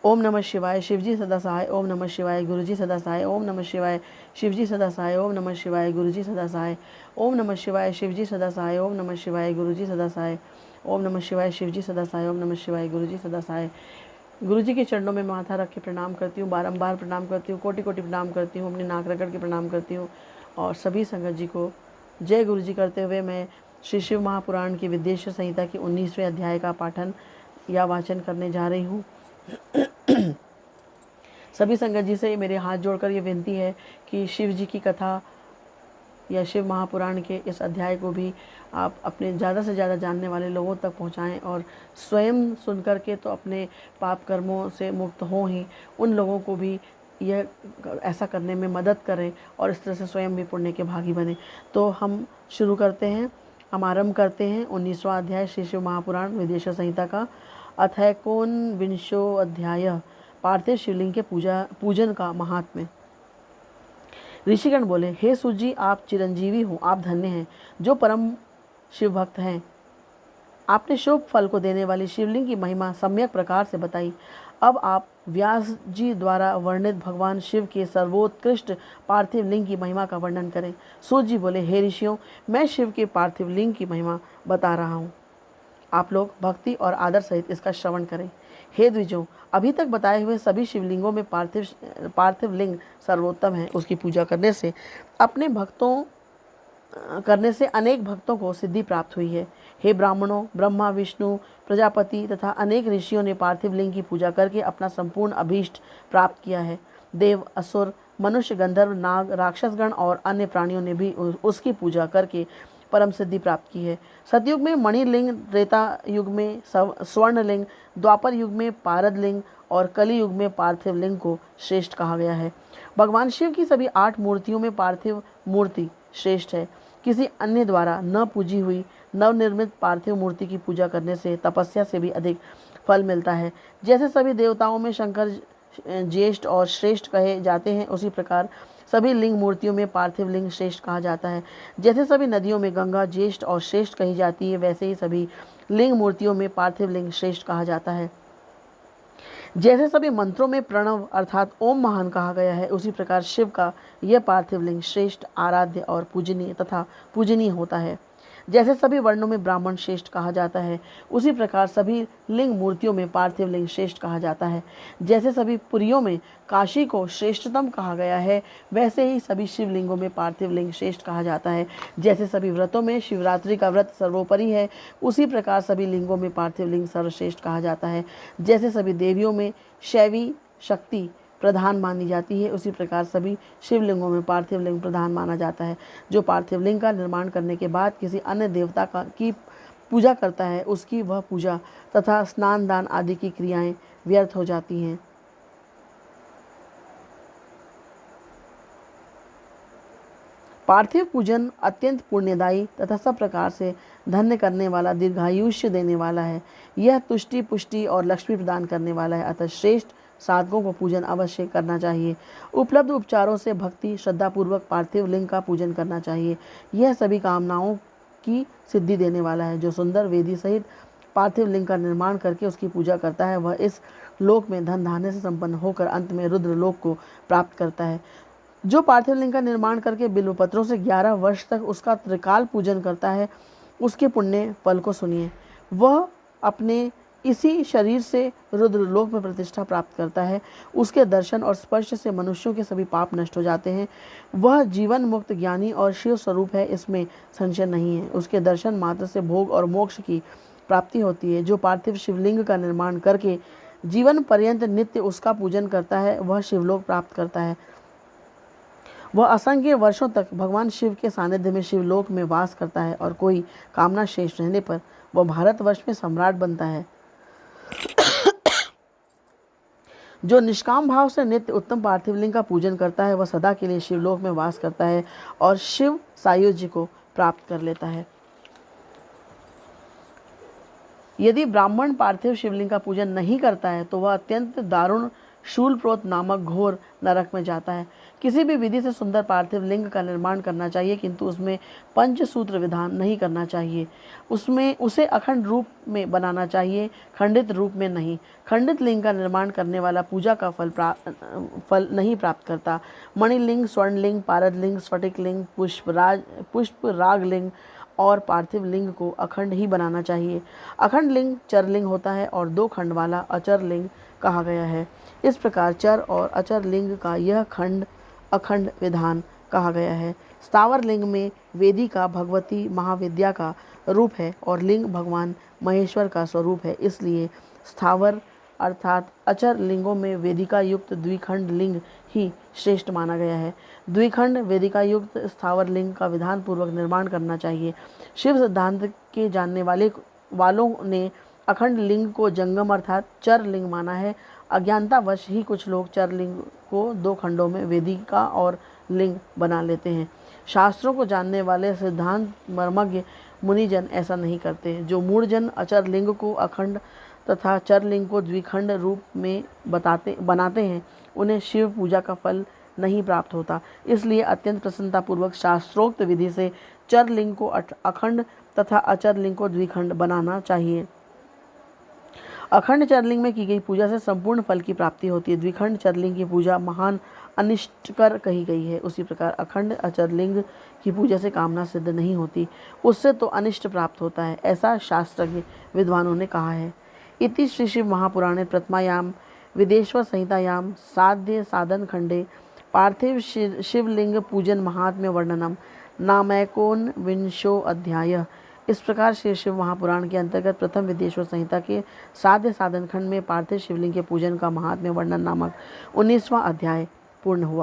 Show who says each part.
Speaker 1: ओम नमः शिवाय, शिवजी सदा सहाय। ओम नमः शिवाय, गुरुजी सदा सहाय। ओम नमः शिवाय, शिवजी सदा सहाय। ओम नमः शिवाय, गुरुजी सदा सहाय। ओम नमः शिवाय, शिवजी सदा सहाय। ओम नमः शिवाय, गुरुजी सदा सहाय। ओम नमः शिवाय, शिवजी सदा सहाय। ओम नमः शिवाय, गुरुजी सदा सहाय। गुरुजी के चरणों में माथा रख के प्रणाम करती हूँ, बारंबार प्रणाम करती हूँ, कोटि कोटि प्रणाम करती हूँ, अपने नाक रगड़ के प्रणाम करती हूँ। और सभी संगत जी को जय गुरुजी करते हुए मैं श्री शिव महापुराण की विद्येश्वर संहिता की 19वें अध्याय का पाठन या वाचन करने जा रही हूँ। सभी संगत जी से मेरे हाथ जोड़कर ये विनती है कि शिव जी की कथा या शिव महापुराण के इस अध्याय को भी आप अपने ज़्यादा से ज़्यादा जानने वाले लोगों तक पहुँचाएँ, और स्वयं सुन कर के तो अपने पाप कर्मों से मुक्त हों ही, उन लोगों को भी यह ऐसा करने में मदद करें और इस तरह से स्वयं भी पुण्य के भागी बने। तो हम शुरू करते हैं, हम आरंभ करते हैं 19वां अध्याय श्री शिव महापुराण विद्येश्वर संहिता का। अथ एकोनविंशो अध्याय, पार्थिव शिवलिंग के पूजन का महात्म्य। ऋषिगण बोले, हे सूत जी, आप चिरंजीवी हो, आप धन्य हैं जो परम शिव भक्त हैं। आपने शुभ फल को देने वाली शिवलिंग की महिमा सम्यक प्रकार से बताई। अब आप व्यास जी द्वारा वर्णित भगवान शिव के सर्वोत्कृष्ट पार्थिव लिंग की महिमा का वर्णन करें। सूत जी बोले, हे ऋषियों, मैं शिव के पार्थिव लिंग की महिमा बता रहा हूँ, आप लोग भक्ति और आदर सहित इसका श्रवण करें। हे द्विजों, अभी तक बताए हुए सभी शिवलिंगों में पार्थिव लिंग सर्वोत्तम है। उसकी पूजा करने से अनेक भक्तों को सिद्धि प्राप्त हुई है। हे ब्राह्मणों, ब्रह्मा, विष्णु, प्रजापति तथा अनेक ऋषियों ने पार्थिव लिंग की पूजा करके अपना संपूर्ण अभीष्ट प्राप्त किया है। देव, असुर, मनुष्य, गंधर्व, नाग, राक्षसगण और अन्य प्राणियों ने भी उसकी पूजा करके परम सिद्धि प्राप्त की है। सतयुग में मणिलिंग, त्रेता युग में स्वर्णलिंग, द्वापर युग में पारद लिंग और कली युग में पार्थिव लिंग को श्रेष्ठ कहा गया है। भगवान शिव की सभी 8 मूर्तियों में पार्थिव मूर्ति श्रेष्ठ है। किसी अन्य द्वारा न पूजी हुई नवनिर्मित पार्थिव मूर्ति की पूजा करने से तपस्या से भी अधिक फल मिलता है। जैसे सभी देवताओं में शंकर ज्येष्ठ और श्रेष्ठ कहे जाते हैं, उसी प्रकार सभी लिंग मूर्तियों में पार्थिव लिंग श्रेष्ठ कहा जाता है। जैसे सभी नदियों में गंगा ज्येष्ठ और श्रेष्ठ कही जाती है, वैसे ही सभी लिंग मूर्तियों में पार्थिव लिंग श्रेष्ठ कहा जाता है। जैसे सभी मंत्रों में प्रणव अर्थात ओम महान कहा गया है, उसी प्रकार शिव का यह पार्थिव लिंग श्रेष्ठ, आराध्य और पूजनीय तथा पूजनीय होता है। जैसे सभी वर्णों में ब्राह्मण श्रेष्ठ कहा जाता है, उसी प्रकार सभी लिंग मूर्तियों में पार्थिव लिंग श्रेष्ठ कहा जाता है। जैसे सभी पुरियों में काशी को श्रेष्ठतम कहा गया है, वैसे ही सभी शिवलिंगों में पार्थिव लिंग श्रेष्ठ कहा जाता है। जैसे सभी व्रतों में शिवरात्रि का व्रत सर्वोपरि है, उसी प्रकार सभी लिंगों में पार्थिव लिंग सर्वश्रेष्ठ कहा जाता है। जैसे सभी देवियों में शैवी शक्ति प्रधान मानी जाती है, उसी प्रकार सभी शिवलिंगों में पार्थिव लिंग प्रधान माना जाता है। जो पार्थिव लिंग का निर्माण करने के बाद किसी अन्य देवता की पूजा करता है, उसकी वह पूजा तथा स्नान दान आदि की क्रियाएं व्यर्थ हो जाती हैं। पार्थिव पूजन अत्यंत पुण्यदायी तथा सब प्रकार से धन्य करने वाला, दीर्घायुष्य देने वाला है। यह तुष्टि, पुष्टि और लक्ष्मी प्रदान करने वाला है। अतः श्रेष्ठ साधकों को पूजन अवश्य करना चाहिए। उपलब्ध उपचारों से भक्ति श्रद्धापूर्वक पार्थिव लिंग का पूजन करना चाहिए। यह सभी कामनाओं की सिद्धि देने वाला है। जो सुंदर वेदी सहित पार्थिव लिंग का निर्माण करके उसकी पूजा करता है, वह इस लोक में धन धान्य से संपन्न होकर अंत में रुद्र लोक को प्राप्त करता है। जो पार्थिव लिंग का निर्माण करके बिल्वपत्रों से 11 वर्ष तक उसका त्रिकाल पूजन करता है, उसके पुण्य फल को सुनिए। वह अपने इसी शरीर से रुद्र लोक में प्रतिष्ठा प्राप्त करता है। उसके दर्शन और स्पर्श से मनुष्यों के सभी पाप नष्ट हो जाते हैं। वह जीवन मुक्त ज्ञानी और शिव स्वरूप है, इसमें संशय नहीं है। उसके दर्शन मात्र से भोग और मोक्ष की प्राप्ति होती है। जो पार्थिव शिवलिंग का निर्माण करके जीवन पर्यंत नित्य उसका पूजन करता है, वह शिवलोक प्राप्त करता है। वह असंख्य वर्षों तक भगवान शिव के सानिध्य में शिवलोक में वास करता है, और कोई कामना शेष रहने पर वह भारतवर्ष में सम्राट बनता है। जो निष्काम भाव से नित्य उत्तम पार्थिव लिंग का पूजन करता है, वह सदा के लिए शिवलोक में वास करता है और शिव सायुज्य को प्राप्त कर लेता है। यदि ब्राह्मण पार्थिव शिवलिंग का पूजन नहीं करता है, तो वह अत्यंत दारुण शूलप्रोत नामक घोर नरक में जाता है। किसी भी विधि से सुंदर पार्थिव लिंग का निर्माण करना चाहिए, किंतु उसमें पंचसूत्र विधान नहीं करना चाहिए। उसे अखंड रूप में बनाना चाहिए, खंडित रूप में नहीं। खंडित लिंग का निर्माण करने वाला पूजा का फल नहीं प्राप्त करता। मणिलिंग, स्वर्णलिंग, पारदलिंग, स्फटिकलिंग, पुष्पराग लिंग और पार्थिव लिंग को अखंड ही बनाना चाहिए। अखंड लिंग चरलिंग होता है और 2 खंड वाला अचर लिंग कहा गया है। इस प्रकार चर और अचर लिंग का यह अखंड विधान कहा गया है। स्थावर लिंग में वेदिका भगवती महाविद्या का रूप है और लिंग भगवान महेश्वर का स्वरूप है, इसलिए स्थावर अर्थात अचर लिंगों में वेदिका युक्त द्विखंड लिंग ही श्रेष्ठ माना गया है। द्विखंड वेदिका युक्त स्थावर लिंग का विधान पूर्वक निर्माण करना चाहिए। शिव सिद्धांत के जानने वालों ने अखंड लिंग को जंगम अर्थात चर लिंग माना है। अज्ञानतावश ही कुछ लोग चर लिंग को 2 खंडों में वेदिका और लिंग बना लेते हैं। शास्त्रों को जानने वाले सिद्धांत मर्मज्ञ मुनिजन ऐसा नहीं करते। जो मूढ़जन अचर लिंग को अखंड तथा चर लिंग को द्विखंड रूप में बनाते हैं, उन्हें शिव पूजा का फल नहीं प्राप्त होता। इसलिए अत्यंत प्रसन्नतापूर्वक शास्त्रोक्त विधि से चर लिंग को अखंड तथा अचर लिंग को द्विखंड बनाना चाहिए। अखंड चरलिंग में की गई पूजा से संपूर्ण फल की प्राप्ति होती है। द्विखंड चरलिंग की पूजा महान अनिष्टकर कही गई है। उसी प्रकार अखंड अचरलिंग की पूजा से कामना सिद्ध नहीं होती, उससे तो अनिष्ट प्राप्त होता है, ऐसा शास्त्रज्ञ विद्वानों ने कहा है। इति श्री शिव महापुराणे प्रथमायाम विदेश्वर संहितायां साध्य साधन खंडे पार्थिव शिवलिंग पूजन महात्म्य वर्णनम नामैकोनविंशो अध्याय। इस प्रकार श्री शिव महापुराण के अंतर्गत प्रथम विदेश्वर संहिता के साध्य साधन खंड में पार्थिव शिवलिंग के पूजन का महात्म्य वर्णन नामक 19वां अध्याय पूर्ण हुआ।